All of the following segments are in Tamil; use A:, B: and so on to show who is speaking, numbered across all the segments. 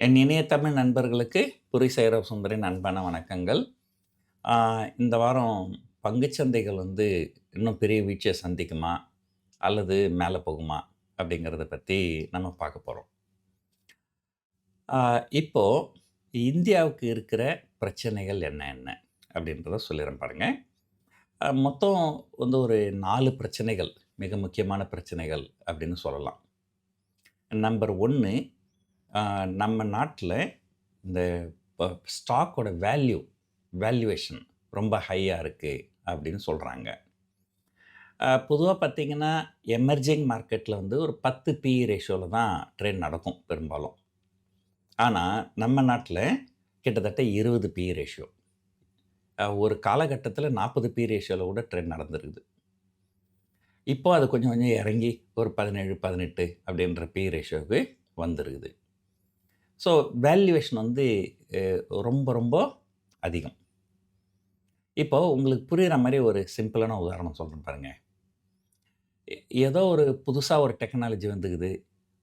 A: என் இனிய தமிழ் நண்பர்களுக்கு புரி சைரவ சுந்தரின் அன்பான வணக்கங்கள். ஆ இந்த வாரம் பங்குச்சந்தைகள் இன்னும் பெரிய வீழ்ச்சிய சந்திக்குமா? அல்லது மேல போகுமா? அப்படிங்கிறத பத்தி நம்ம பார்க்க போறோம். ஆ இப்போ இந்தியாவுக்கு இருக்கிற பிரச்சனைகள் என்ன என்ன? அப்படின்றத சொல்லிர்றேன் பாருங்க. மொத்தம் ஒரு 4 பிரச்சனைகள், மிக முக்கியமான பிரச்சனைகள் அப்படின்னு சொல்லலாம். நம்பர் 1 நம்ம நாட்ல இந்த ப ஸ்டாக்கோட வேல்யூவேஷன் ரொம்ப ஹையா இருக்கு அப்படின்னு சொல்றாங்க. பொதுவா பார்த்தீங்கன்னா, எமர்ஜிங் மார்க்கெட்ல ஒரு 10 பிஇ ரேஷியோல தான் ட்ரேட் நடக்கும் பெரும்பாலும். ஆனா, நம்ம நாட்ல கிட்டத்தட்ட 20 பிஇ ரேஷியோ. ஒரு காலகட்டத்தில 40 பிஇ ரேஷியோல கூட ட்ரேட் நடந்திருக்குது. இப்போ அது கொஞ்சம் கொஞ்சம் இறங்கி ஒரு 17, 18 அப்படின்ற பிஇ ரேஷியோவுக்கு வந்திருக்குது. ஸோ வேல்யூவேஷன் அ ரொம்ப ரொம்ப அதிகம். இப்போ உங்களுக்கு புரியிற மாரி ஒரு சிம்பிளான உதாரணம் சொல்றேன் பாருங்க. எ ஏதோ ஒரு புதுசா ஒரு டெக்னாலஜி வந்துக்குது.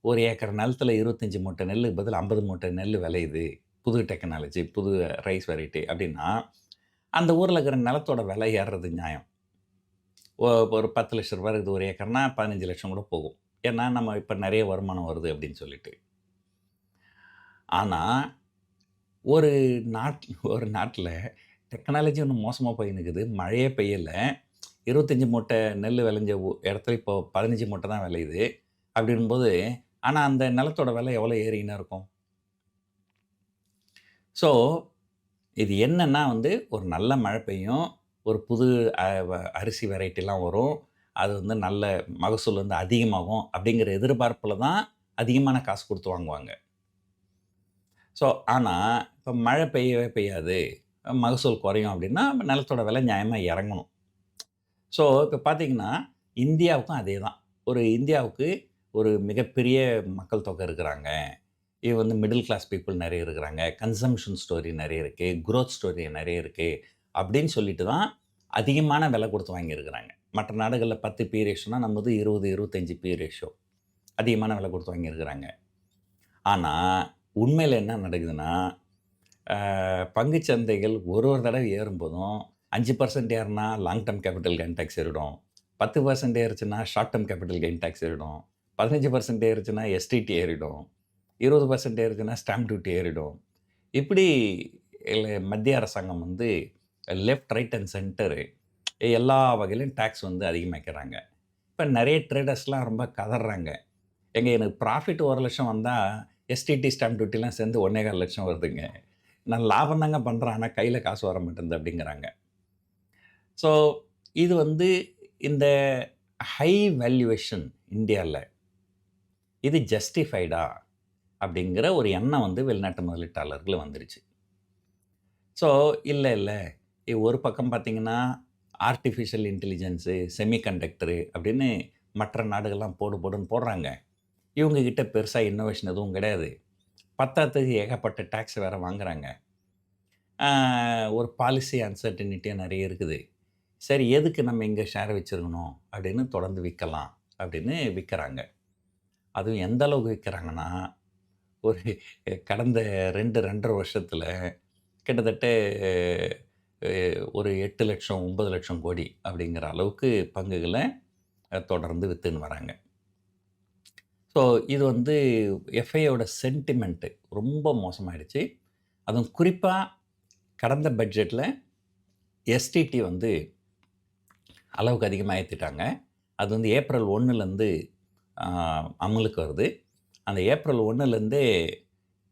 A: 1 ஏக்கர் நிலத்துல 25 மூட்டை நெல்லுக்கு பதிலா 50 மூட்டை நெல்லு விளையுது. புது டெக்னாலஜி, புது ரைஸ் வெரைட்டி அப்டின்னா, அந்த ஊர்ல இருக்கிற நிலத்தோட விலை ஏறுறது நியாயம். ஒரு ரூ. 10,00,000 இருக்குது 1 ஏக்கர்னா 15,00,000 கூட போகும். ஏன்னா, நம்ம இப்ப நெறைய வருமானம் வருது அப்டின்னு சொல்லிட்டு. ஆனா, ஒரு ஒரு நாட்ல டெக்னாலஜி இன்னும் மோசமா போயின்னுக்குது. மழையே பெய்யல. 25 மூட்டை நெல்லு விளைஞ்ச இடத்துல இப்போ 15 மூட்டை தான் விளையுது. அப்படின்னும்போது, ஆனா அந்த நிலத்தோட விலை எவ்வளோ ஏறிக்கின்னே இருக்கும். ஸோ, இது என்னன்னா ஒரு நல்ல மழை பெய்யும். ஒரு புது அ வ அரிசி வெரைட்டிலாம் வரும். அது நல்ல மகசூல் அதிகமாகும். அப்படிங்கிற எதிர்பார்ப்புல தான் அதிகமான காசு குடுத்து வாங்குவாங்க. ஸோ, ஆனா இப்ப மழை பெய்யவே பெய்யாது. மகசூல் குறையும் அப்படின்னா, நிலத்தோட விலை நியாயமா இறங்கணும். ஸோ, இப்ப பார்த்தீங்கன்னா, இந்தியாவுக்கும் அதே தான். இந்தியாவுக்கு ஒரு மிகப்பெரிய மக்கள் தொகை இருக்கிறாங்க. இது மிடில் கிளாஸ் பீப்பிள் நெறைய இருக்கிறாங்க. கன்சம்ப்ஷன் ஸ்டோரி நெறைய இருக்கு. குரோத் ஸ்டோரி நெறைய இருக்கு. அப்படின்னு சொல்லிட்டு தான் அதிகமான விலை குடுத்து வாங்கியிருக்கிறாங்க. மற்ற நாடுகள்ல 10 பி ரேஷியோனா நம்மது 20, 25 பி ரேஷியோ. அதிகமான விலை குடுத்து வாங்கியிருக்கிறாங்க. ஆனா, உண்மையில என்ன நடக்குதுன்னா, பங்குச் சந்தைகள் ஒரு ஒரு தடவை ஏறும்போதும் 5% ஏறுனா long term capital gain tax ஏறிடும். 10% ஏறுச்சுன்னா short term capital gain tax ஏறிடும். 15% ஏறுச்சுன்னா எஸ்டிடி ஏறிடும். 20% ஏறுச்சுன்னா ஸ்டாம்ப் டியூட்டி ஏறிடும். இப்படி மத்திய அரசாங்கம் லெஃப்ட், ரைட் அண்ட் சென்டர் எல்லா வகையிலும் டாக்ஸ் அதிகமாக்கிறாங்க. இப்ப நெறைய ட்ரேடர்ஸ்லாம் ரொம்ப கதர்றாங்க. எனக்கு ப்ராஃபிட் 1,00,000 வந்தா, எஸ்டிடி, ஸ்டாம்ப் டியூட்டிலாம் சேர்ந்து 1,25,000 வருதுங்க. நான் லாபம் தாங்க பண்றேன். ஆனா கையில காசு வர மாட்டேன்து அப்படிங்கிறாங்க. ஸோ இது இந்த ஹை வேல்யூவேஷன் இந்தியால, இது ஜஸ்டிஃபைடா? அப்படிங்கிற ஒரு எண்ணம் வெளிநாட்டு முதலீட்டாளர்கள் வந்துருச்சு. ஸோ இல்ல, இல்ல. ஒரு பக்கம் பார்த்தீங்கன்னா, ஆர்ட்டிஃபிஷியல் இன்டெலிஜென்ஸு, செமி கண்டக்டரு அப்படின்னு மற்ற நாடுகள்லாம் போடு போடுன்னு போடுறாங்க. இவங்க கிட்ட பெருசா இன்னோவேஷன் எதுவும் கிடையாது. பத்தாததுக்கு ஏகப்பட்ட டாக்ஸ் வேற வாங்குறாங்க. ஆ ஒரு பாலிசி அன்சர்டனிட்டியா நெறைய இருக்குது. சரி எதுக்கு நம்ம இங்க ஷேர வச்சிருக்கணும் அப்படின்னு தொடர்ந்து விக்கலாம் அப்படின்னு விக்கிறாங்க. அதுவும் எந்த அளவுக்கு விக்கிறாங்கன்னா, ஒரு கடந்த 2, 2 1/2 வருஷத்துல கிட்டத்தட்ட ஒரு 8,00,000 9,00,000 கோடி அப்படிங்கிற அளவுக்கு பங்குகள தொடர்ந்து வித்துன்னு வராங்க. ஸோ இது எஃப்ஐயோட சென்டிமென்ட் ரொம்ப மோசமாயிடுச்சு. அதுவும் குறிப்பா கடந்த பட்ஜெட்ல எஸ்டிடி அளவுக்கு அதிகமா ஏத்திட்டாங்க. அது ஏப்ரல் 1லேருந்து அ அமலுக்கு வருது. அந்த ஏப்ரல் 1லேருந்தே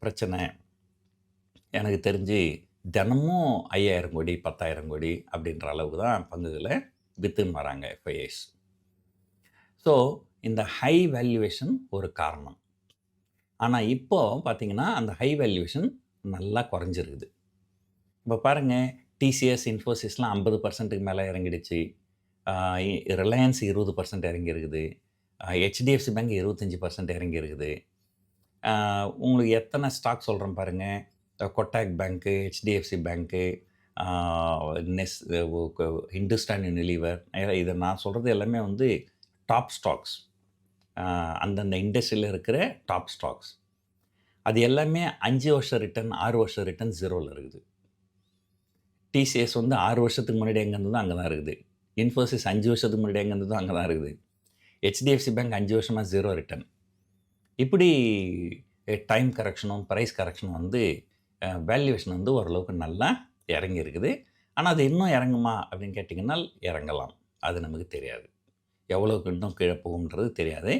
A: பிரச்சனை. எனக்கு தெரிஞ்சு தினமும் 5,000 கோடி, 10,000 கோடி அப்படின்ற அளவுக்கு தான் பங்குகள வித்துன்னு வராங்க எஃப்ஐஎஸ். ஸோ இந்த ஹை வேல்யூவேஷன் ஒரு காரணம். ஆனா இப்போ பார்த்தீங்கன்னா, அந்த ஹை வேல்யூவேஷன் நல்லா குறைஞ்சிருக்குது. இப்ப பாருங்க, டிசிஎஸ், இன்ஃபோசிஸ்லாம் 50%க்கு மேல இறங்கிடுச்சு. ஆ ரிலையன்ஸ் 20% இறங்கியிருக்குது. ஹெச்டிஎஃப்சி பேங்க் 25% இறங்கியிருக்குது. ஆ உங்களுக்கு எத்தன ஸ்டாக் சொல்றேன் பாருங்க. கொட்டாக் பேங்க்கு, ஹெச்டிஎஃப்சி பேங்க்கு, ஆ நெஸ் ஒ க ஹிந்துஸ்தான் யுனிலீவர் இத நான் சொல்றது எல்லாமே டாப் ஸ்டாக்ஸ். அந்தந்த இண்டஸ்ட்ரியில இருக்கிற டாப் ஸ்டாக்ஸ். அது எல்லாமே 5 வருஷம் ரிட்டர்ன், 6 வருஷம் ரிட்டர்ன் 0ல இருக்குது. டிசிஎஸ் வந்து 6 வருஷத்துக்கு முன்னாடி எங்க இருந்ததோ அங்க தான் இருக்குது. இன்ஃபோசிஸ் 5 வருஷத்துக்கு முன்னாடி எங்க இருந்ததோ அங்க தான் இருக்குது. ஹெச்டிஎஃப்சி பேங்க் 5 வருஷமா 0 ரிட்டர்ன். இப்படி டைம் கரெக்ஷனும், பிரைஸ் கரெக்ஷனும் வந்து வேல்யூவேஷன் வந்து ஓரளவுக்கு நல்லா இறங்கி இருக்குது. ஆனா, அது இன்னும் இறங்குமா அப்படின்னு கேட்டிங்கன்னா, இறங்கலாம். அது நமக்கு தெரியாது. எவ்வளோக்கு இன்னும் கீழ போகும்ன்றது தெரியாது.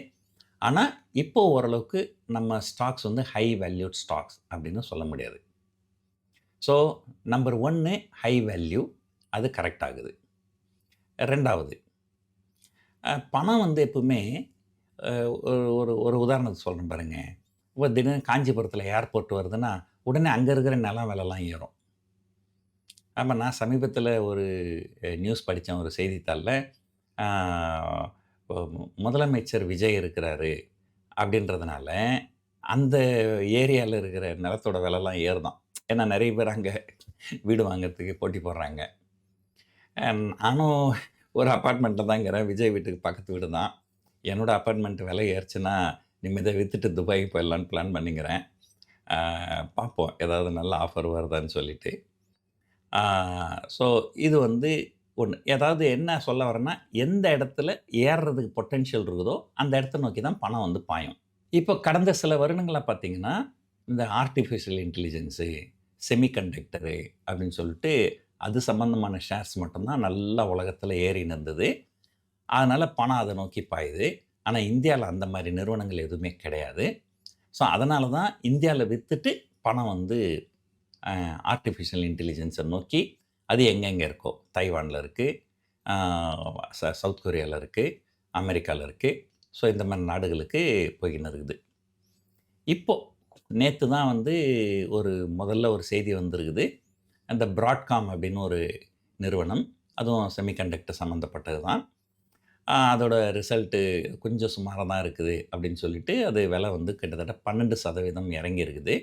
A: ஆனா, இப்போ ஓரளவுக்கு நம்ம ஸ்டாக்ஸ் வந்து ஹை வேல்யூட் ஸ்டாக்ஸ் அப்படின்னு சொல்ல முடியாது. ஸோ, நம்பர் 1 ஹை வேல்யூ அது கரெக்ட் ஆகுது. 2வது பணம் வந்து எப்பவுமே ஒரு ஒரு ஒரு உதாரணத்துக்கு சொல்றேன் பாருங்க. இப்போ திடீர்னு காஞ்சிபுரத்தில ஏர்போர்ட் வருதுன்னா, உடனே அங்க இருக்கிற நிலம் விலைலாம் ஏறும். ஆமா, நான் சமீபத்தில ஒரு நியூஸ் படிச்சேன் ஒரு செய்தித்தாள்ல. ஆ இப்போ முதலமைச்சர் விஜய் இருக்கிறாரு அப்படின்றதுனால, அந்த ஏரியால இருக்கிற நிலத்தோட விலைலாம் ஏறுதாம். ஏன்னா நெறைய பேர் அங்க வீடு வாங்குறதுக்கு போட்டி போடுறாங்க. நானும் ஒரு அபார்ட்மெண்ட்ல தான் இருக்கிறேன். விஜய் வீட்டுக்கு பக்கத்து வீடு தான். என்னோட அபார்ட்மெண்ட் விலை ஏறுச்சுன்னா, இனிமே வித்துட்டு துபாய்க்கு போயிடலான்னு பிளான் பண்ணிக்கிறேன். பார்ப்போம் ஏதாவது நல்ல ஆஃபர் வருதான்னு சொல்லிட்டு. ஸோ இது வந்து ஒண்ணு. ஏதாவது என்ன சொல்ல வரேன்னா, எந்த இடத்துல ஏறுறதுக்கு பொட்டன்ஷியல் இருக்குதோ, அந்த இடத்த நோக்கி தான் பணம் வந்து பாயும். இப்போ கடந்த சில வருடங்களா பார்த்தீங்கன்னா, இந்த ஆர்ட்டிஃபிஷியல் இன்டெலிஜென்ஸு, செமிகண்டக்டரு அப்படின்னு சொல்லிட்டு, அது சம்மந்தமான ஷேர்ஸ் மட்டும் தான் நல்லா உலகத்தில ஏறின்னு இருந்தது. அதனால பணம் அத நோக்கி பாயுது. ஆனா, இந்தியால அந்த மாரி நிறுவனங்கள் எதுவுமே கிடையாது. ஸோ, அதனால தான் இந்தியால வித்துட்டு பணம் வந்து ஆர்ட்டிஃபிஷியல் இன்டெலிஜென்ஸை நோக்கி அது எங்கெங்கே இருக்கோ தைவானில் இருக்குது, சவுத் கொரியாவில் இருக்குது, அமெரிக்காவில் இருக்குது. ஸோ இந்த மாதிரி நாடுகளுக்கு போய்கின்னு இருக்குது. இப்போது நேற்று தான் வந்து முதல்ல ஒரு செய்தி வந்திருக்குது. அந்த பிராட்காம் அப்படின்னு ஒரு நிறுவனம், அதுவும் செமிகண்டக்டர் சம்மந்தப்பட்டது தான். அதோட ரிசல்ட்டு கொஞ்சம் சுமாராக தான் இருக்குது அப்படின்னு சொல்லிட்டு, அது விலை வந்து கிட்டத்தட்ட 12% இறங்கி இருக்குது.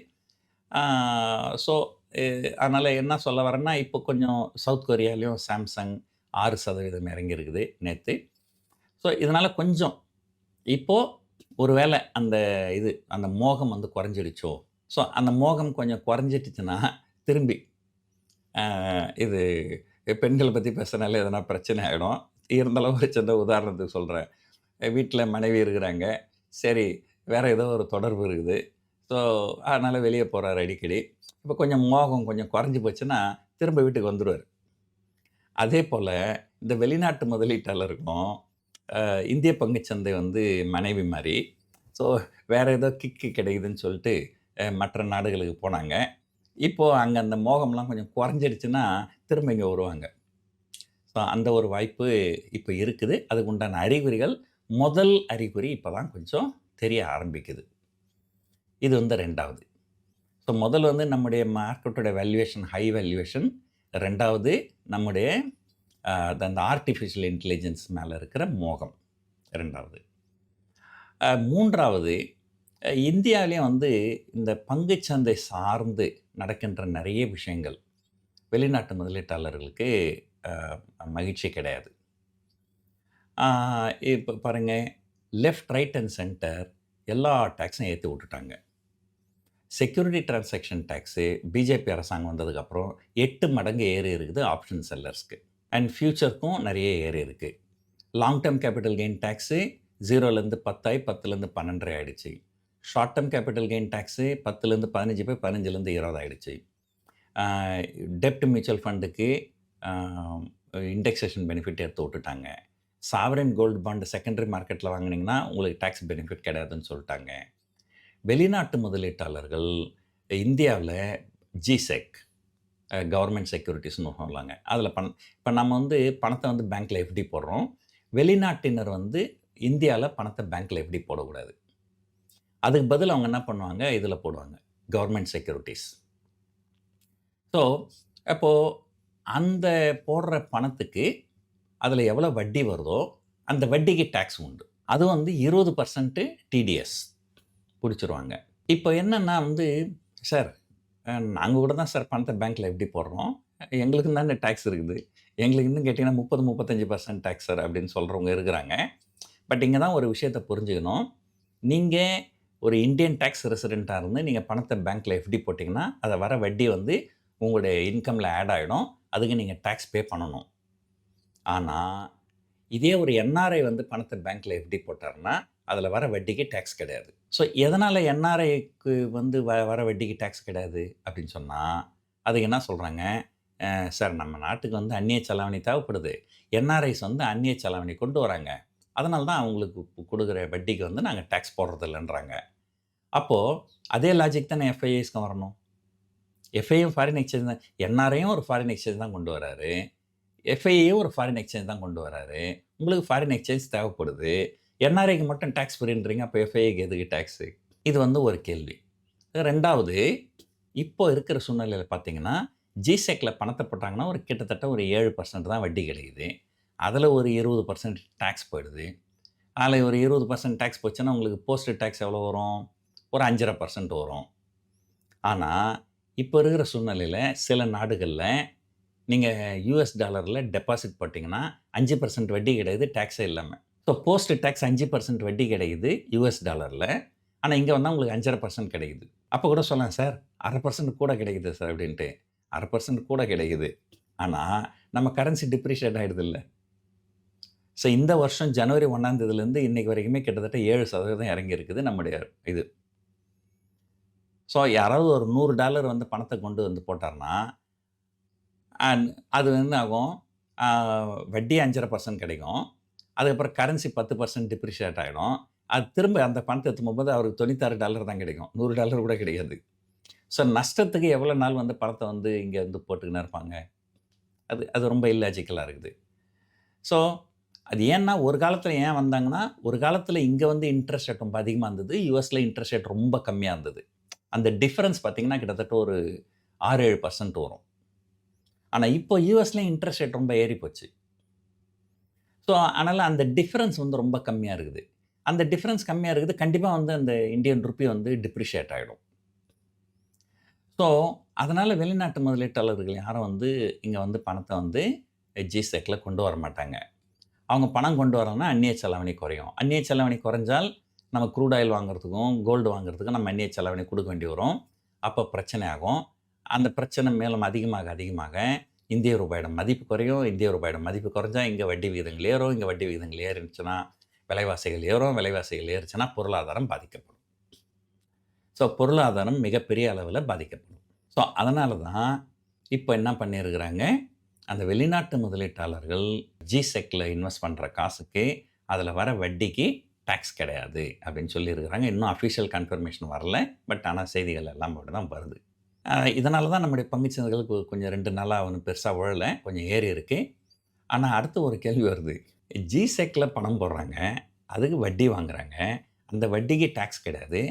A: ஸோ அதனால் என்ன சொல்ல வரேன்னா, இப்போ கொஞ்சம் சவுத் கொரியாலையும் சாம்சங் 6% இறங்கியிருக்குது நேற்று. ஸோ இதனால் கொஞ்சம் இப்போது ஒரு வேளை அந்த மோகம் வந்து குறைஞ்சிடுச்சோ, ஸோ அந்த மோகம் கொஞ்சம் குறைஞ்சிடுச்சுன்னா திரும்பி இது பெண்களை பற்றி பேசுனாலே எதனா பிரச்சனை ஆகிடும். இருந்தாலும் ஒரு சின்ன உதாரணத்துக்கு சொல்கிறேன். வீட்டில் மனைவி இருக்கிறாங்க, சரி வேறு ஏதோ ஒரு தொடர்பு இருக்குது. ஸோ அதனால் வெளியே போகிறாரு அடிக்கடி. இப்போ கொஞ்சம் மோகம் கொஞ்சம் குறைஞ்சி போச்சுன்னா திரும்ப வீட்டுக்கு வந்துடுவார். அதே போல் இந்த வெளிநாட்டு முதலீட்டாளருக்கும் இந்திய பங்குச்சந்தை வந்து மனைவி மாதிரி. ஸோ வேறு ஏதோ கிக்கு கிடைக்குதுன்னு சொல்லிட்டு மற்ற நாடுகளுக்கு போனாங்க. இப்போது அங்கே அந்த மோகம்லாம் கொஞ்சம் குறைஞ்சிடுச்சுன்னா திரும்ப இங்கே வருவாங்க. ஸோ அந்த ஒரு வாய்ப்பு இப்போ இருக்குது. அதுக்கு உண்டான அறிகுறிகள், முதல் அறிகுறி இப்போ தான் கொஞ்சம் தெரிய ஆரம்பிக்குது. இது வந்து 2வது. ஸோ முதல் வந்து நம்முடைய மார்க்கெட்டோட வேல்யூவேஷன் ஹை வேல்யூவேஷன். 2வது நம்முடைய அந்த ஆர்ட்டிஃபிஷியல் இன்டெலிஜென்ஸ் மேலே இருக்கிற மோகம் 2வது. 3வது இந்தியாவிலேயும் வந்து இந்த பங்குச்சந்தை சார்ந்து நடக்கின்ற நிறைய விஷயங்கள் வெளிநாட்டு முதலீட்டாளர்களுக்கு மகிழ்ச்சி கிடையாது. இப்போ பாருங்கள், லெஃப்ட், ரைட் அண்ட் சென்டர் எல்லா டேக்ஸும் ஏற்றி விட்டுட்டாங்க. செக்யூரிட்டி டிரான்சாக்ஷன் டேக்ஸு பிஜேபி அரசாங்கம் வந்ததுக்கப்புறம் 8 மடங்கு ஏறி இருக்குது ஆப்ஷன் செல்லர்ஸ்க்கு. அண்ட் ஃபியூச்சருக்கும் நிறைய ஏறி இருக்குது. Long term capital gain tax 0லேருந்து 10 ஆகி 10லேருந்து 12 ஆகிடுச்சு. Short term capital gain tax 10லேருந்து 15 போய் 15லேருந்து 20 ஆகிடுச்சு. டெப்ட் மியூச்சுவல் ஃபண்டுக்கு இண்டெக்ஸேஷன் பெனிஃபிட் எடுத்து விட்டுட்டாங்க. சாவரின் கோல்டு பாண்டு செகண்டரி மார்க்கெட்டில் வாங்கினீங்கன்னா உங்களுக்கு டேக்ஸ் பெனிஃபிட் கிடையாதுன்னு சொல்லிட்டாங்க. வெளிநாட்டு முதலீட்டாளர்கள் இந்தியாவில் ஜிசெக் கவர்மெண்ட் செக்யூரிட்டிஸ்னு சொல்லாங்க. அதில் இப்போ நம்ம வந்து பணத்தை வந்து பேங்க்கில் எஃப்டி போடுறோம். வெளிநாட்டினர் வந்து இந்தியாவில் பணத்தை பேங்க்கில் எஃப்டி போடக்கூடாது. அதுக்கு பதில் அவங்க என்ன பண்ணுவாங்க, இதில் போடுவாங்க, கவர்மெண்ட் செக்யூரிட்டிஸ். ஸோ அப்போது அந்த போடுற பணத்துக்கு அதில் எவ்வளோ வட்டி வருதோ அந்த வட்டிக்கு டேக்ஸ் உண்டு. அது வந்து 20% டிடிஎஸ் பிடிச்சிருவாங்க. இப்போ என்னென்னா வந்து, சார் நாங்கள் கூட தான் சார் பணத்தை பேங்க்கில் எப்படி போடுறோம், எங்களுக்கு தானே டேக்ஸ் இருக்குது, எங்களுக்கு இன்னும் கேட்டிங்கன்னா 30-35% டேக்ஸ் சார் அப்படின்னு சொல்கிறவங்க இருக்கிறாங்க. பட் இங்கே தான் ஒரு விஷயத்தை புரிஞ்சுக்கணும். நீங்கள் ஒரு இந்தியன் டாக்ஸ் ரெசிடென்ட்டா இருந்து நீங்க பணத்த பேங்க்ல எஃப்டி போட்டீங்கன்னா, அத வர வட்டி வந்து உங்களுடைய இன்கம்ல ஆட் ஆயிடும். அதுக்கு நீங்க டாக்ஸ் பே பண்ணணும். ஆனா, இதே ஒரு என்ஆர்ஐ வந்து பணத்த பேங்க்ல எஃப்டி போட்டாருன்னா, அதுல வர வட்டிக்கு டாக்ஸ் கிடையாது. ஸோ எதனால என்ஆர்ஐக்கு வந்து வர வட்டிக்கு டாக்ஸ் கிடையாது அப்படின்னு சொன்னா, அதுக்கு என்ன சொல்றாங்க, சார் நம்ம நாட்டுக்கு வந்து அந்நிய செலாவணி தேவைப்படுது. என்ஆர்ஐஸ் வந்து அந்நிய செலாவணி கொண்டு வராங்க. அதனால தான் அவங்களுக்கு குடுக்குற வட்டிக்கு வந்து நாங்க டாக்ஸ் போடுறதில்லன்றாங்க. அப்போ அதே லாஜிக் தானே எஃப்ஐஐஸ்க்கும் வரணும். எஃப்ஐயும் ஃபாரின் எக்ஸ்சேஞ்ச் தான். என்ஆர்ஐயும் ஒரு ஃபாரின் எக்ஸ்சேஞ்ச் தான் கொண்டு வராரு. எஃப்ஐயும் ஒரு ஃபாரின் எக்ஸ்சேஞ்ச் தான் கொண்டு வராரு. உங்களுக்கு ஃபாரின் எக்ஸ்சேஞ்ச் தேவைப்படுது. என்ஆர்ஐக்கு மட்டும் டாக்ஸ் ஃப்ரீன்றீங்க. அப்ப எஃப்ஐக்கு எதுக்கு டாக்ஸு? இது வந்து ஒரு கேள்வி. 2வது இப்போ இருக்கிற சூழ்நிலையில பார்த்தீங்கன்னா, ஜிசெக்ல பணத்த போட்டாங்கன்னா, ஒரு கிட்டத்தட்ட ஒரு 7% தான் வட்டி கிடைக்குது. அதுல ஒரு 20% டாக்ஸ் போயிடுது. அதுல ஒரு 20% டாக்ஸ் போச்சுன்னா, உங்களுக்கு போஸ்ட் டாக்ஸ் எவ்வளோ வரும்? ஒரு 5.5% வரும். ஆனா, இப்போ இருக்கிற சூழ்நிலையில சில நாடுகள்ல நீங்க யுஎஸ் டாலர்ல டெபாசிட் போட்டீங்கன்னா, 5% வட்டி கிடைக்குது டாக்ஸே இல்லாம. ஸோ போஸ்ட் டாக்ஸ் 5% வட்டி கிடைக்குது யுஎஸ் டாலர்ல. ஆனா, இங்க வந்தா உங்களுக்கு 5.5% கிடைக்குது. அப்ப கூட சொல்லலாம், சார் 1/2% கூட கிடைக்குது சார் அப்படின்ட்டு. 1/2% கூட கிடைக்குது. ஆனா, நம்ம கரன்சி டிப்ரிஷியேட் ஆயிடுதுல்ல. ஸோ இந்த வருஷம் ஜனவரி 1ஆம் தேதியிலேருந்து இன்னைக்கு வரைக்குமே கிட்டத்தட்ட 7% இறங்கி இருக்குது நம்முடைய இது. ஸோ யாராவது ஒரு $100 வந்து பணத்த கொண்டு வந்து போட்டார்ன்னா, அண்ட் அது என்ன ஆகும்? ஆ வட்டி 5.5% கிடைக்கும். அதுக்கப்புறம் கரன்சி 10% டிப்ரிஷியேட் ஆயிடும். அது திரும்ப அந்த பணத்த எடுத்துட்டு போகும்போது அவருக்கு $96 தான் கிடைக்கும். $100 கூட கிடைக்காது. ஸோ நஷ்டத்துக்கு எவ்வளோ நாள் வந்து பணத்த வந்து இங்க வந்து போட்டுக்கின்னு இருப்பாங்க? அது அது ரொம்ப இல்லாஜிக்கலா இருக்குது. ஸோ அது ஏன்னா, ஒரு காலத்தில ஏன் வந்தாங்கன்னா, ஒரு காலத்தில இங்க வந்து இன்ட்ரெஸ்ட் ரேட் ரொம்ப அதிகமா இருந்தது. யுஎஸ்ல இன்ட்ரெஸ்ட் ரேட் ரொம்ப கம்மியா இருந்தது. அந்த டிஃபரன்ஸ் பார்த்தீங்கன்னா, கிட்டத்தட்ட ஒரு 6, 7% வரும். ஆனா, இப்போ யுஎஸ்லயும் இன்ட்ரெஸ்ட் ரேட் ரொம்ப ஏறி போச்சு. ஸோ, அதனால அந்த டிஃபரன்ஸ் வந்து ரொம்ப கம்மியா இருக்குது. அந்த டிஃபரன்ஸ் கம்மியா இருக்குது. கண்டிப்பா வந்து அந்த இந்தியன் ரூபி வந்து டிப்ரிஷியேட் ஆயிடும். ஸோ, அதனால வெளிநாட்டு முதலீட்டாளர்கள் யாரும் வந்து இங்க வந்து பணத்த வந்து ஜிசெக்ல கொண்டு வரமாட்டாங்க. அவங்க பணம் கொண்டு வரணும்னா அந்நிய செலாவணி குறையும். அந்நிய செலாவணி குறைஞ்சால், நம்ம க்ரூட் ஆயில் வாங்குறதுக்கும், கோல்டு வாங்குறதுக்கும் நம்ம அந்நிய செலாவணி குடுக்க வேண்டி வரும். அப்ப பிரச்சனை ஆகும். அந்த பிரச்சனை மேலும் அதிகமாக, அதிகமாக இந்திய ரூபாயோட மதிப்பு குறையும். இந்திய ரூபாயோட மதிப்பு குறைஞ்சா, இங்க வட்டி விகிதங்கள் ஏறும். இங்க வட்டி விகிதங்கள் ஏறிடுச்சுன்னா, விலைவாசிகள் ஏறும். விலைவாசிகள் ஏறுச்சுன்னா, பொருளாதாரம் பாதிக்கப்படும். ஸோ, பொருளாதாரம் மிகப்பெரிய அளவுல பாதிக்கப்படும். ஸோ, அதனால தான் இப்ப என்ன பண்ணியிருக்கிறாங்க, அந்த வெளிநாட்டு முதலீட்டாளர்கள் ஜிசெக்ல இன்வெஸ்ட் பண்ற காசுக்கு, அதுல வர வட்டிக்கு டாக்ஸ் கிடையாது அப்படின்னு சொல்லியிருக்கிறாங்க. இன்னும் அஃபிஷியல் கன்ஃபர்மேஷன் வரல. பட் ஆனா செய்திகள் எல்லாம் அப்படி தான் வருது. இதனால தான் நம்முடைய பங்குச் சந்தைகள் கொஞ்சம் 2 நாளா ஒண்ணும் பெருசா விழல. கொஞ்சம் ஏறி இருக்கு. ஆனா அடுத்து ஒரு கேள்வி வருது. ஜிசெக்ல பணம் போடுறாங்க. அதுக்கு வட்டி வாங்குறாங்க. அந்த வட்டிக்கு டாக்ஸ் கிடையாது.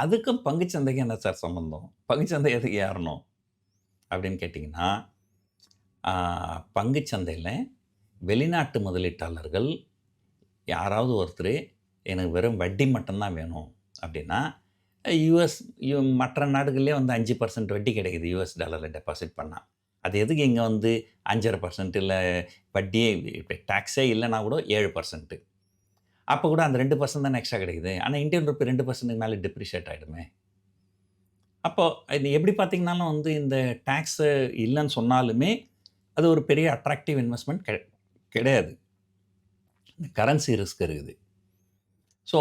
A: அதுக்கும் பங்குச் சந்தைக்கும் என்ன சார் சம்பந்தம்? பங்குச் சந்தை எதுக்கு ஏறணும்? அப்படின்னு கேட்டீங்கன்னா, ஆ பங்குச் சந்தையில வெளிநாட்டு முதலீட்டாளர்கள் யாராவது ஒருத்தரு, எனக்கு வெறும் வட்டி மட்டும் தான் வேணும் அப்படின்னா, யுஎஸ் மற்ற நாடுகள்லயே வந்து 5% வட்டி கிடைக்குது யுஎஸ் டாலர்ல டெபாசிட் பண்ணா. அது எதுக்கு இங்க வந்து 5.5% இல்ல வட்டியே டாக்ஸே இல்லன்னா கூட 7%. அப்ப கூட அந்த 2% தானே எக்ஸ்ட்ரா கிடைக்குது. ஆனா இந்தியன் ரூபி 2%க்கு மேல டிப்ரிஷியேட் ஆயிடுமே. அப்போ இது எப்படி பார்த்தீங்கன்னாலும் வந்து இந்த டாக்ஸ் இல்லன்னு சொன்னாலுமே, அது ஒரு பெரிய அட்ராக்டிவ் இன்வெஸ்ட்மென்ட் கிடையாது. கரன்சி ரிஸ்க் இருக்குது. ஸோ,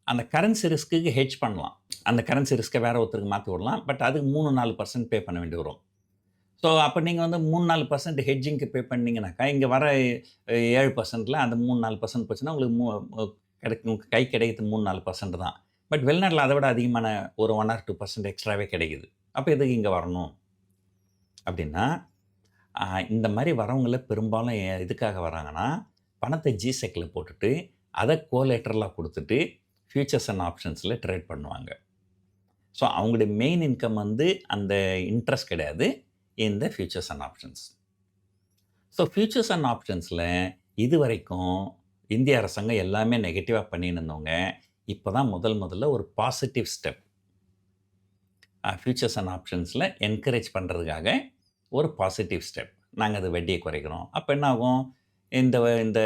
A: அந்த கரன்சி ரிஸ்க்குக்கு ஹெட்ஜ் பண்ணலாம். அந்த கரன்சி ரிஸ்க்க வேற ஒருத்தருக்கு மாத்தி விடலாம். பட் அதுக்கு 3, 4% பே பண்ண வேண்டி வரும். ஸோ, அப்ப நீங்க வந்து 3, 4% ஹெட்ஜிங்க்கு பே பண்ணீங்கனாக்கா, இங்க வர 7%ல அந்த 3, 4% போச்சுன்னா, உங்களுக்கு கிடைக்கும் கைக்கு கிடைக்கிறது 3, 4% தான். பட் வெளிநாட்ல அத விட அதிகமான ஒரு 1 ஆர் 2% எக்ஸ்ட்ராவே கிடைக்குது. அப்ப எதுக்கு இங்க வரணும்? அப்படின்னா, இந்த மாரி வரவங்கள பெரும்பாலும் எதுக்காக வராங்கன்னா, பணத்த ஜிசெக்ல போட்டுட்டு, அத கோலேட்டரலா குடுத்துட்டு, ஃபியூச்சர்ஸ் அண்ட் ஆப்ஷன்ஸ்ல ட்ரேட் பண்ணுவாங்க. ஸோ, அவங்களுடைய மெயின் இன்கம் வந்து அந்த இன்ட்ரெஸ்ட் கிடையாது. இந்த futures and options. So, futures and ஆப்ஷன்ஸ்ல இதுவரைக்கும் இந்திய அரசாங்கம் எல்லாமே நெகட்டிவா பண்ணின்னு இருந்தவங்க, இப்ப தான் முதல்ல ஒரு பாசிட்டிவ் ஸ்டெப் ஃபியூச்சர்ஸ் அண்ட் ஆப்ஷன்ஸ்ல என்கரேஜ் பண்றதுக்காக ஒரு பாசிட்டிவ் ஸ்டெப். நாங்க அது வட்டிய குறைக்கிறோம். அப்ப என்ன ஆகும்? இந்த இந்த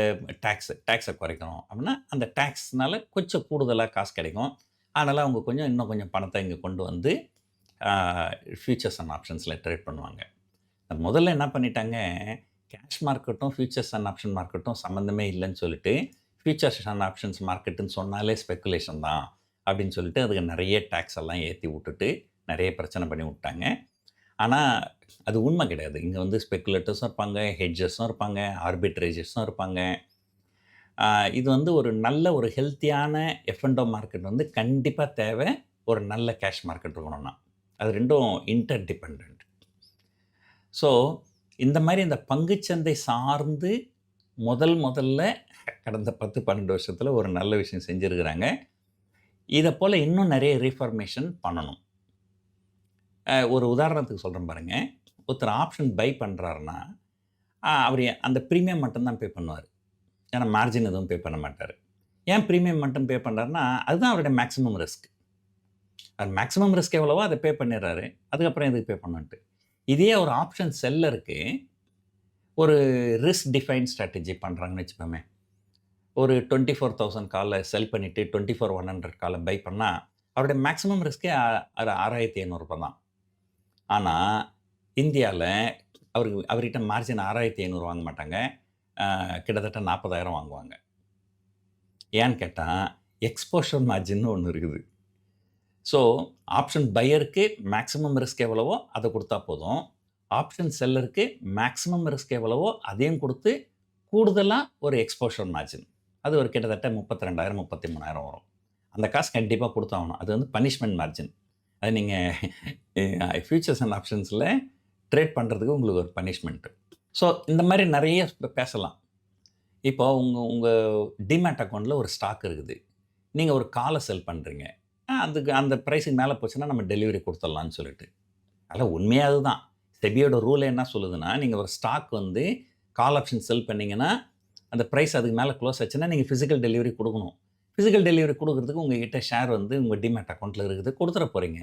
A: டாக்ஸ குறைக்கிறோம் அப்படின்னா, அந்த டாக்ஸ்னால கொஞ்சம் கூடுதலா காசு கிடைக்கும். அதனால அவங்க இன்னும் கொஞ்சம் பணத்த இங்க கொண்டு வந்து ஆ ஃபியூச்சர்ஸ் அண்ட் ஆப்ஷன்ஸ்ல ட்ரேட் பண்ணுவாங்க. முதல்ல என்ன பண்ணிட்டாங்க, கேஷ் மார்க்கெட்டும், ஃபியூச்சர்ஸ் அண்ட் ஆப்ஷன் மார்க்கெட்டும் சம்மந்தமே இல்லன்னு சொல்லிட்டு, ஃபியூச்சர்ஸ் அண்ட் ஆப்ஷன்ஸ் மார்க்கெட்டுன்னு சொன்னாலே ஸ்பெக்குலேஷன் தான் அப்படின்னு சொல்லிட்டு, அதுக்கு நெறைய டாக்ஸ் எல்லாம் ஏத்தி வுட்டுட்டு, நெறைய பிரச்சனை பண்ணி வுட்டாங்க. ஆனா, அது உண்மை கிடையாது. இங்க ஸ்பெக்குலேட்டர்ஸும் இருப்பாங்க, ஹெட்ஜர்ஸும் இருப்பாங்க, ஆர்பிட்ரேஜர்ஸும் இருப்பாங்க. ஆ இது ஒரு நல்ல ஒரு ஹெல்த்தியான எஃப்&ஓ மார்க்கெட் கண்டிப்பா தேவை. ஒரு நல்ல கேஷ் மார்க்கெட் இருக்கணும்னா. அது 2ம் இன்டர் டிபெண்டன்ட். ஸோ, இந்த மாரி இந்த பங்குச்சந்தை சார்ந்து முதல்ல கடந்த 10, 12 வருஷத்துல ஒரு நல்ல விஷயம் செஞ்சிருக்கிறாங்க. இத போல இன்னும் நெறைய ரீஃபார்மேஷன் பண்ணணும். ஒரு உதாரணத்துக்கு சொல்றேன் பாருங்க. ஒருத்தர் ஆப்ஷன் பை பண்றாருன்னா, அவரு அந்த பிரீமியம் மட்டும் தான் பே பண்ணுவாரு. ஏன்னா மார்ஜின் எதுவும் பே பண்ண மாட்டாரு. ஏன் பிரீமியம் மட்டும் பே பண்றாருன்னா, அதுதான் அவருடைய மேக்ஸிமம் ரிஸ்க். அது மேக்ஸிமம் ரிஸ்க் எவ்வளவோ அத பே பண்ணிடுறாரு. அதுக்கப்புறம் எதுக்கு பே பண்ணணுன்ட்டு. இதே ஒரு ஆப்ஷன் செல்லருக்கு ஒரு ரிஸ்க் டிஃபைன் ஸ்ட்ராட்டஜி பண்றாங்கன்னு வச்சுப்போமே. ஒரு 24,000 கால்ல செல் பண்ணிட்டு 24,100 கால்ல பை பண்ணா, அவருடைய மேக்ஸிமம் ரிஸ்கே அது ரூ. 6,500 தான். ஆனா, இந்தியால அவர்கிட்ட மார்ஜின் 6,500 வாங்க மாட்டாங்க. கிட்டத்தட்ட 40,000 வாங்குவாங்க. ஏன்னு கேட்டா, எக்ஸ்போஷர் மார்ஜின்னு ஒண்ணு இருக்குது. ஸோ, ஆப்ஷன் பையருக்கு மேக்ஸிமம் ரிஸ்க் எவ்வளவோ அத குடுத்தா போதும். ஆப்ஷன் செல்லருக்கு மேக்ஸிமம் ரிஸ்க் எவ்வளவோ அதையும் குடுத்து, கூடுதலா ஒரு எக்ஸ்போஷர் மார்ஜின். அது ஒரு கிட்டத்தட்ட 32,000, 33,000 வரும். அந்த காசு கண்டிப்பா குடுத்தாகணும். அது பனிஷ்மென்ட் மார்ஜின். அது நீங்க ஃபியூச்சர்ஸ் அண்ட் ஆப்ஷன்ஸ்ல ட்ரேட் பண்றதுக்கு உங்களுக்கு ஒரு பனிஷ்மென்ட். ஸோ, இந்த மாரி நெறைய பேசலாம். இப்போ உங்க உங்க டிமேட் அக்கவுண்ட்ல ஒரு ஸ்டாக் இருக்குது. நீங்க ஒரு கால செல் பண்றீங்க. அதுக்கு அந்த பிரைஸ்க்கு மேல போச்சுன்னா நம்ம டெலிவரி குடுத்துடலாம்னு சொல்லிட்டு. அதெல்லாம் உண்மையே அதுதான். செபியோட ரூல் என்ன சொல்லுதுன்னா, நீங்க ஒரு ஸ்டாக் கால் ஆப்ஷன் செல் பண்ணீங்கன்னா, அந்த பிரைஸ் அதுக்கு மேல குளோஸ் ஆச்சுன்னா, நீங்க பிசிக்கல் டெலிவரி குடுக்கணும். பிசிக்கல் டெலிவரி குடுக்குறதுக்கு உங்ககிட்ட ஷேர் உங்க டிமேட் அக்கவுண்ட்ல இருக்குது. குடுத்துற போறீங்க.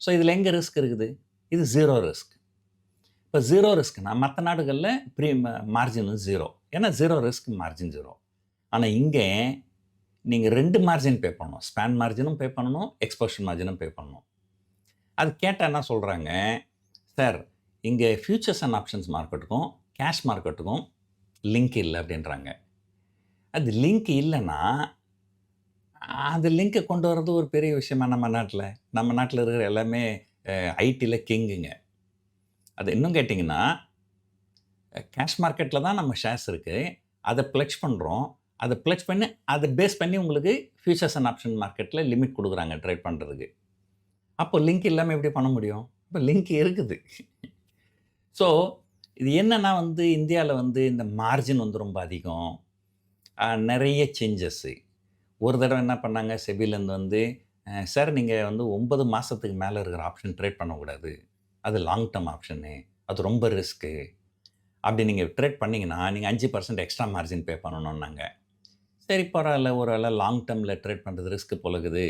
A: ஸோ, இதுல எங்க ரிஸ்க் இருக்குது? இது 0 ரிஸ்க். இப்ப 0 ரிஸ்க்னா மத்த நாடுகள்ல மார்ஜின் 0. ஏன்னா 0 ரிஸ்க், மார்ஜின் 0. ஆனா இங்க நீங்க 2 மார்ஜின் பே பண்ணணும். ஸ்பான் மார்ஜினும் பே பண்ணணும், எக்ஸ்போஷர் மார்ஜினும் பே பண்ணணும். அது கேட்டா என்ன சொல்றாங்க, "சார், இங்க ஃபியூச்சர்ஸ் அண்ட் ஆப்ஷன்ஸ் மார்க்கெட்டுக்கும், கேஷ் மார்க்கெட்டுக்கும் லிங்க் இல்ல" அப்படின்றாங்க. அது லிங்க் இல்லன்னா, அந்த லிங்க கொண்டு வரது ஒரு பெரிய விஷயமா நம்ம நாட்ல? நம்ம நாட்ல இருக்கிற எல்லாமே ஐடில கிங்குங்க. அது இன்னும் கேட்டீங்கன்னா, கேஷ் மார்க்கெட்ல தான் நம்ம ஷேர்ஸ் இருக்கு. அத பிளட்ஜ் பண்றோம். அத பிளட்ஜ் பண்ணி, அத பேஸ் பண்ணி உங்களுக்கு ஃபியூச்சர்ஸ் அண்ட் ஆப்ஷன் மார்க்கெட்ல லிமிட் குடுக்குறாங்க ட்ரேட் பண்றதுக்கு. அப்போ லிங்க் இல்லாம எப்படி பண்ண முடியும்? அப்ப லிங்க் இருக்குது. ஸோ, இது என்னன்னா இந்தியால இந்த மார்ஜின் ரொம்ப அதிகம். நெறைய சேஞ்சஸு. ஒரு தடவ என்ன பண்ணாங்க, செபிலேருந்து "சார், நீங்க 9 மாசத்துக்கு மேல இருக்கிற ஆப்ஷன் ட்ரேட் பண்ணக்கூடாது. அது லாங் டெர்ம் ஆப்ஷனு. அது ரொம்ப ரிஸ்க்கு. அப்படி நீங்க ட்ரேட் பண்ணீங்கன்னா, நீங்க 5% எக்ஸ்ட்ரா மார்ஜின் பே பண்ணணும்னாங்க." சரி, பரவால்ல. ஒரு வேள லாங் டெர்ம்ல ட்ரேட் பண்றது ரிஸ்க் போல இருக்குது.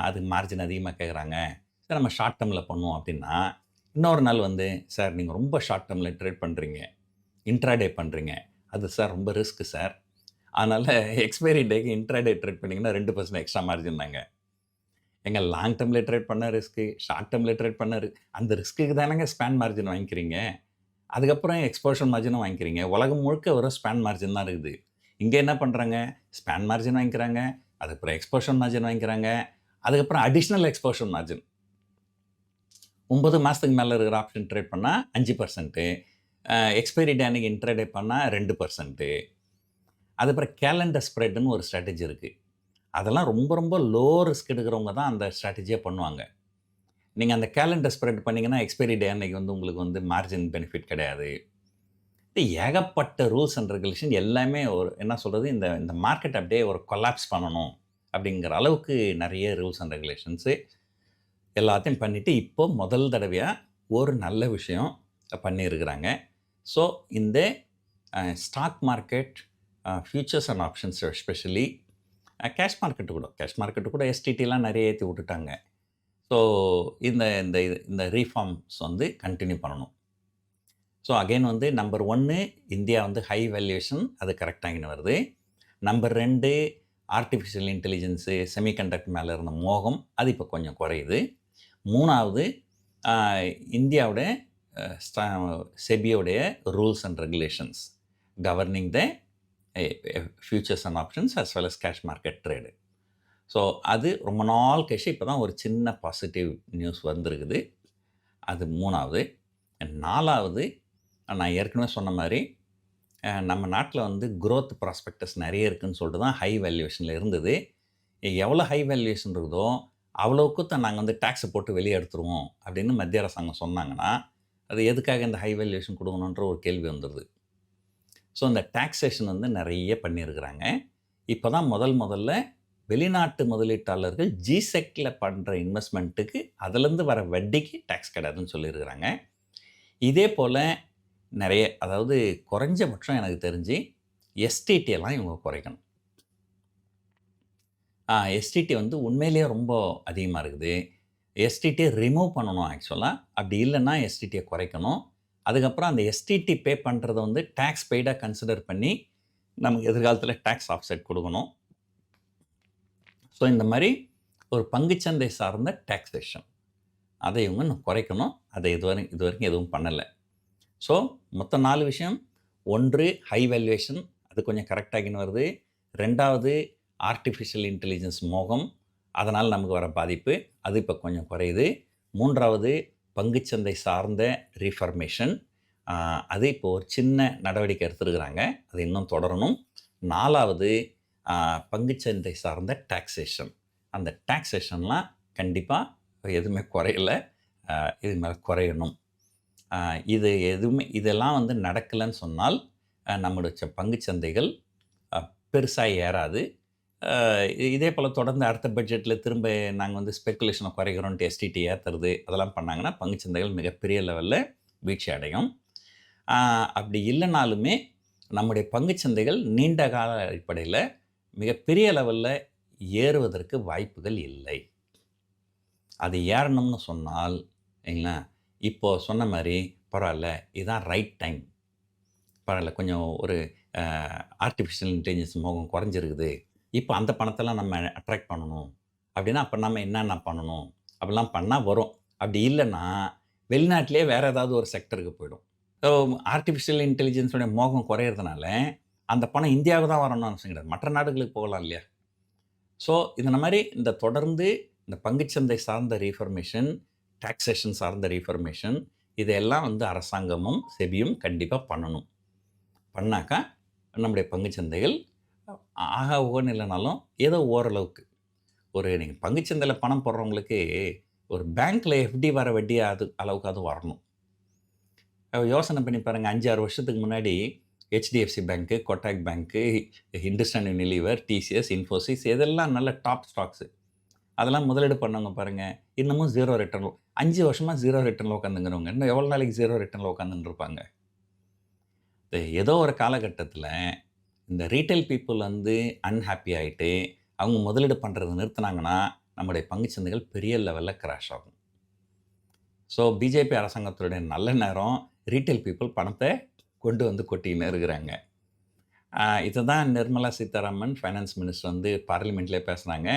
A: அதுக்கு மார்ஜின் அதிகமா கேட்குறாங்க. சரி, நம்ம ஷார்ட் டெர்ம்ல பண்ணுவோம் அப்படின்னா, இன்னொரு நாள் "சார், நீங்க ரொம்ப ஷார்ட் டெர்ம்ல ட்ரேட் பண்றீங்க. இன்ட்ராடே பண்றீங்க. அது சார் ரொம்ப ரிஸ்க் சார். அதனால எக்ஸ்பைரி டேக்கு இன்ட்ராடே ட்ரேட் பண்ணீங்கன்னா 2% எக்ஸ்ட்ரா மார்ஜின்னாங்க." ஏங்க, லாங் டெர்ம்ல ட்ரேட் பண்ணா ரிஸ்க்கு, ஷார்ட் டெர்ம்ல ட்ரேட் பண்ணா அந்த ரிஸ்க்குக்கு தானங்க ஸ்பான் மார்ஜின் வாங்கிக்கிறீங்க. அதுக்கப்புறம் எக்ஸ்போஷர் மார்ஜினும் வாங்கிக்கிறீங்க. உலகம் முழுக்க வெறும் ஸ்பான் மார்ஜின் தான் இருக்குது. இங்க என்ன பண்றாங்க, ஸ்பான் மார்ஜின் வாங்கிக்கிறாங்க. அதுக்கப்புறம் எக்ஸ்போஷர் மார்ஜின் வாங்கிக்கிறாங்க. அதுக்கப்புறம் அடிஷனல் எக்ஸ்போஷர் மார்ஜின். 9 மாசத்துக்கு மேல இருக்கிற ஆப்ஷன் ட்ரேட் பண்ணா 5%. எக்ஸ்பைரி டே அன்னைக்கு இன்ட்ராடே பண்ணா 2%. அதுக்கப்புறம் கேலண்டர் ஸ்ப்ரெட்ன்னு ஒரு ஸ்ட்ராட்டஜி இருக்கு. அதெல்லாம் ரொம்ப ரொம்ப லோ ரிஸ்க் எடுக்கிறவங்க தான் அந்த ஸ்ட்ராட்டஜிய பண்ணுவாங்க. நீங்க அந்த கேலண்டர் ஸ்ப்ரெட் பண்ணீங்கன்னா, எக்ஸ்பைரி டே அன்னைக்கு உங்களுக்கு மார்ஜின் பெனிஃபிட் கிடையாது. ஏகப்பட்ட ரூல்ஸ் அண்ட் ரெகுலேஷன் எல்லாமே என்ன சொல்றது, இந்த மார்க்கெட் அப்படியே ஒரு கொலாப்ஸ் பண்ணணும் அப்படிங்கிற அளவுக்கு நெறைய ரூல்ஸ் அண்ட் ரெகுலேஷன்ஸு எல்லாத்தையும் பண்ணிட்டு, இப்போ முதல் தடவையா ஒரு நல்ல விஷயம் பண்ணியிருக்கிறாங்க. ஸோ, இந்த stock market, futures and options especially cash market கூட எஸ்டிடிலாம் நெறைய ஏத்தி விட்டுட்டாங்க. ஸோ, இந்த இந்த இந்த ரீஃபார்ம்ஸ் கன்டின்யூ பண்ணணும். So, again number 1 India high valuation அது கரெக்ட் ஆகின்னு வருது. நம்பர் 2 ஆர்ட்டிஃபிஷியல் இன்டெலிஜென்ஸு, செமிகண்டக்டர் மேல இருந்த மோகம் அது இப்போ கொஞ்சம் குறையுது. 3வது அ இந்தியாவோட அ ஸ்ட செபியோடைய rules and regulations governing the futures and options as well as cash market trade. So அது ரொம்ப நாள் கழிச்சு இப்போ தான் ஒரு சின்ன பாசிட்டிவ் நியூஸ் வந்திருக்குது. அது 3வது. 4வது நான் ஏற்கனவே சொன்ன மாரி நம்ம நாட்டில வந்து குரோத் ப்ராஸ்பெக்டஸ் நெறைய இருக்குன்னு சொல்லிட்டு தான் ஹை வேல்யூவேஷன்ல இருந்தது. எவ்வளோ ஹை வேல்யூவேஷன் இருக்குதோ, அவ்வளவுக்கு தான் நாங்க வந்து டாக்ஸ போட்டு வெளிய எடுத்துருவோம் அப்படின்னு மத்திய அரசாங்கம் சொன்னாங்கன்னா, அது எதுக்காக இந்த ஹை வேல்யூவேஷன் குடுக்கணுன்ற ஒரு கேள்வி வந்துருது. ஸோ இந்த டாக்ஸேஷன் வந்து நெறைய பண்ணியிருக்கிறாங்க. இப்ப தான் முதல்ல வெளிநாட்டு முதலீட்டாளர்கள் ஜிசெக்ல பண்ற இன்வெஸ்ட்மென்ட்டுக்கு அதிலேருந்து வர வட்டிக்கு டாக்ஸ் கிடையாதுன்னு சொல்லியிருக்கிறாங்க. இதே போல நெறைய அதாவது குறைஞ்சபட்சம் எனக்கு தெரிஞ்சு எஸ்டிடி எல்லாம் இவங்க குறைக்கணும். எஸ்டிடி வந்து உண்மையிலேயே ரொம்ப அதிகமா இருக்குது. எஸ்டிடிய ரிமூவ் பண்ணணும் ஆக்சுவலா. அப்படி இல்லன்னா எஸ்டிடிய குறைக்கணும். அதுக்கப்புறம் அந்த எஸ்டிடி பே பண்றத வந்து டாக்ஸ் பெய்டா கன்சிடர் பண்ணி, நமக்கு எதிர்காலத்தில டாக்ஸ் ஆஃப்செட் குடுக்கணும். ஸோ இந்த மாரி ஒரு பங்குச்சந்தை சார்ந்த டாக்ஸேஷன். அதை இவங்க இன்னும் குறைக்கணும். அதை இதுவரைக்கும் எதுவும் பண்ணல. ஸோ மொத்தம் 4 விஷயம். 1 ஹை வேல்யூவேஷன் அது கொஞ்சம் கரெக்ட் ஆகின்னு வருது. 2வது ஆர்ட்டிஃபிஷியல் இன்டெலிஜென்ஸ் மோகம். அதனால நமக்கு வர பாதிப்பு. அது இப்போ கொஞ்சம் குறையுது. 3வது பங்குச்சந்தை சார்ந்த ரீஃபர்மேஷன். அது இப்போ ஒரு சின்ன நடவடிக்கை எடுத்திருக்கிறாங்க. அது இன்னும் தொடரணும். 4வது பங்குச்சந்தை சார்ந்த டாக்ஸேஷன். அந்த டாக்ஸேஷன்லாம் கண்டிப்பா எதுவுமே குறையல. இது மேல குறையணும். இதெல்லாம் வந்து நடக்கலன்னு சொன்னால், நம்முடைய பங்குச்சந்தைகள் பெருசா ஏறாது. இதே போல தொடர்ந்து அடுத்த பட்ஜெட்ல திரும்ப நாங்க வந்து ஸ்பெகுலேஷன குறைக்கிறோன்ட்டு எஸ்டிடி ஏத்துறது, அதெல்லாம் பண்ணாங்கன்னா, பங்குச்சந்தைகள் மிகப்பெரிய லெவல்ல வீழ்ச்சி அடையும். அப்படி இல்லனாலுமே, நம்முடைய பங்குச்சந்தைகள் நீண்ட கால அடிப்படையில மிகப்பெரிய லெவல்ல ஏறுவதற்கு வாய்ப்புகள் இல்லை. அது ஏறணும்னு சொன்னால், இல்லைங்களா, இப்போ சொன்ன மாரி பரவால்ல, இதுதான் ரைட் டைம். பரவால்ல கொஞ்சம் ஒரு ஆர்ட்டிஃபிஷியல் இன்டெலிஜென்ஸ் மோகம் குறைஞ்சிருக்குது. இப்போ அந்த பணத்தெல்லாம் நம்ம அட்ராக்ட் பண்ணணும். அப்படின்னா, அப்ப நம்ம என்னென்ன பண்ணணும்? அப்படிலாம் பண்ணா வரும். அப்படி இல்லன்னா, வெளிநாட்டிலேயே வேற ஏதாவது ஒரு செக்டருக்கு போயிடும். ஸோ ஆர்ட்டிஃபிஷியல் இன்டெலிஜென்ஸோட மோகம் குறையிறதுனால, அந்த பணம் இந்தியாவுக்கு தான் வரணும்னு அவசியம் கிடையாது. மற்ற நாடுகளுக்கு போகலாம் இல்லையா? ஸோ இந்த மாரி இந்த தொடர்ந்து இந்த பங்குச்சந்தை சார்ந்த ரீஃபர்மேஷன், டாக்ஸேஷன் சார்ந்த ரீஃபர்மேஷன் இதெல்லாம் வந்து அரசாங்கமும், செபியும் கண்டிப்பா பண்ணணும். பண்ணாக்கா நம்முடைய பங்குச்சந்தைகள் ஆகா ஓஹோன்னு இல்லனாலும் ஏதோ ஓரளவுக்கு நீங்க பங்குச்சந்தையில பணம் போடுறவங்களுக்கு ஒரு பேங்க்ல எஃப்டி வர வட்டி அது அளவுக்காவது வரணும். யோசனை பண்ணி பாருங்க. 5, 6 வருஷத்துக்கு முன்னாடி ஹெச்டிஎஃப்சி பேங்க்கு, கொட்டாக் பேங்க்கு, ஹிந்துஸ்தான் யூனிலீவர், டிசிஎஸ், இன்ஃபோசிஸ் இதெல்லாம் நல்ல டாப் ஸ்டாக்ஸு. அதெல்லாம் முதலீடு பண்ணவங்க பாருங்க, இன்னமும் 0 ரிட்டர்ன். 5 வருஷமா 0 ரிட்டர்ன்ல உட்காந்துங்கிறவங்க, இன்னும் எவ்வளோ நாளைக்கு 0 ரிட்டர்ன்ல உட்காந்துன்னு இருப்பாங்க? ஏதோ ஒரு காலகட்டத்தில இந்த ரீட்டெயில் பீப்பிள் வந்து அன்ஹாப்பி ஆயிட்டு, அவங்க முதலீடு பண்றத நிறுத்துனாங்கன்னா, நம்முடைய பங்குச்சந்தைகள் பெரிய லெவல்ல கிராஷ் ஆகும். ஸோ பிஜேபி அரசாங்கத்துடைய நல்ல நேரம் ரீட்டெயில் பீப்பிள் பணத்த கொண்டு வந்து கொட்டிக்கின்னு இருக்கிறாங்க. இத தான் நிர்மலா சீதாராமன் ஃபைனான்ஸ் மினிஸ்டர் வந்து பார்லிமெண்ட்லயே பேசுனாங்க.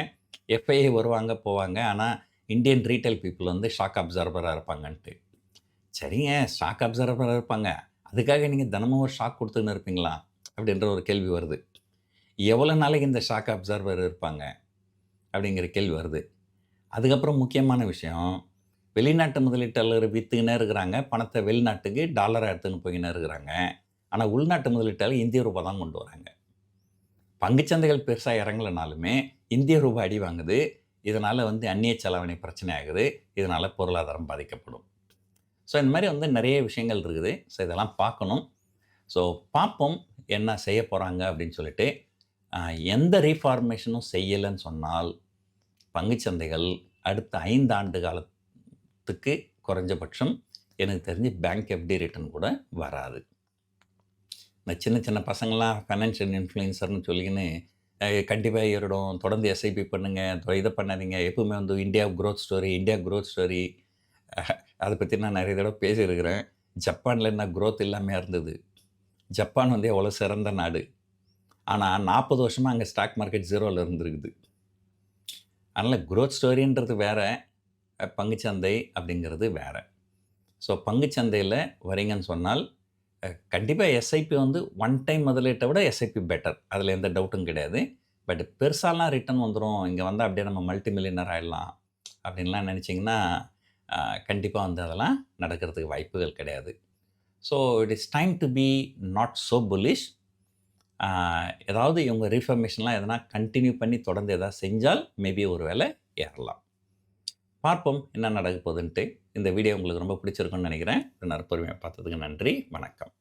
A: எஃப்ஐஐ வருவாங்க, போவாங்க. ஆனா, இந்தியன் ரீட்டெயில் பீப்பிள் வந்து ஷாக் அப்சர்வரா இருப்பாங்கன்ட்டு. சரிங்க, ஷாக் அப்சர்வரா இருப்பாங்க. அதுக்காக நீங்க தினமும் ஒரு ஷாக் குடுத்துன்னு இருப்பீங்களா? அப்படின்ற ஒரு கேள்வி வருது. எவ்வளோ நாளைக்கு இந்த ஷாக் அப்சர்வர் இருப்பாங்க? அப்படிங்கிற கேள்வி வருது. அதுக்கப்புறம் முக்கியமான விஷயம், வெளிநாட்டு முதலீட்டாளர் வித்துக்கின்னே இருக்கிறாங்க. பணத்த வெளிநாட்டுக்கு டாலரா எடுத்துன்னு போய்க்கின்னே இருக்கிறாங்க. ஆனா, உள்நாட்டு முதலீட்டாளர் இந்திய ரூபா தான் கொண்டு வராங்க. பங்குச்சந்தைகள் பெருசா இறங்கலனாலுமே, இந்திய ரூபா அடி வாங்குது. இதனால வந்து அந்நிய செலாவணி பிரச்சனை ஆகுது. இதனால பொருளாதாரம் பாதிக்கப்படும். ஸோ இந்த மாரி வந்து நெறைய விஷயங்கள் இருக்குது. ஸோ இதெல்லாம் பார்க்கணும். ஸோ பார்ப்போம் என்ன செய்ய போறாங்க அப்படின்னு சொல்லிட்டு. எந்த ரீஃபார்மேஷனும் செய்யலன்னு சொன்னால், பங்குச்சந்தைகள் அடுத்த 5 ஆண்டு காலத்துக்கு குறைஞ்சபட்சம் எனக்கு தெரிஞ்சு பேங்க் எஃப்டி ரிட்டர்ன் கூட வராது. இந்த சின்ன சின்ன பசங்கள்லாம் ஃபைனான்ஷியல் இன்ஃப்ளூயன்சர்ன்னு சொல்லிக்கின்னு கண்டிப்பா ஏறிடும். தொடர்ந்து எஸ்ஐபி பண்ணுங்க. இத பண்ணாதீங்க. எப்பவுமே வந்து இந்தியா குரோத் ஸ்டோரி அத பத்தி நான் நெறைய தடவ பேசியிருக்கிறேன். ஜப்பான்ல என்ன குரோத் இல்லாமயா இருந்தது? ஜப்பான் வந்து எவ்வளோ சிறந்த நாடு. ஆனா 40 வருஷமா அங்க ஸ்டாக் மார்க்கெட் 0ல இருந்திருக்குது. அதனால குரோத் ஸ்டோரின்றது வேற, பங்குச்சந்தை அப்படிங்கிறது வேற. ஸோ பங்குச்சந்தையில வரீங்கன்னு சொன்னால், கண்டிப்பா எஸ்ஐபி வந்து ஒன் டைம் முதலீட்ட விட எஸ்ஐபி பெட்டர். அதில எந்த டவுட்டும் கிடையாது. பட் பெருசாலாம் ரிட்டர்ன் வந்துரும். இங்க வந்தா அப்படியே நம்ம மல்டி மில்லியனர் ஆயிடலாம். அப்படின்லாம் நினைச்சீங்கன்னா, அ கண்டிப்பா வந்து அதெல்லாம் நடக்கிறதுக்கு வாய்ப்புகள் கிடையாது. So it is time to be not so bullish. ஆ ஏதாவது இவங்க ரீஃபர்மேஷன்லாம் எதனா கன்டின்யூ பண்ணி தொடர்ந்து ஏதாவது செஞ்சால், மேபி ஒரு வேளை ஏறலாம். பார்ப்போம் என்ன நடக்க போகுதுன்ட்டு. இந்த வீடியோ உங்களுக்கு ரொம்ப பிடிச்சிருக்கும்னு நினைக்கிறேன். பொறுமையா பார்த்ததுக்கு நன்றி. வணக்கம்.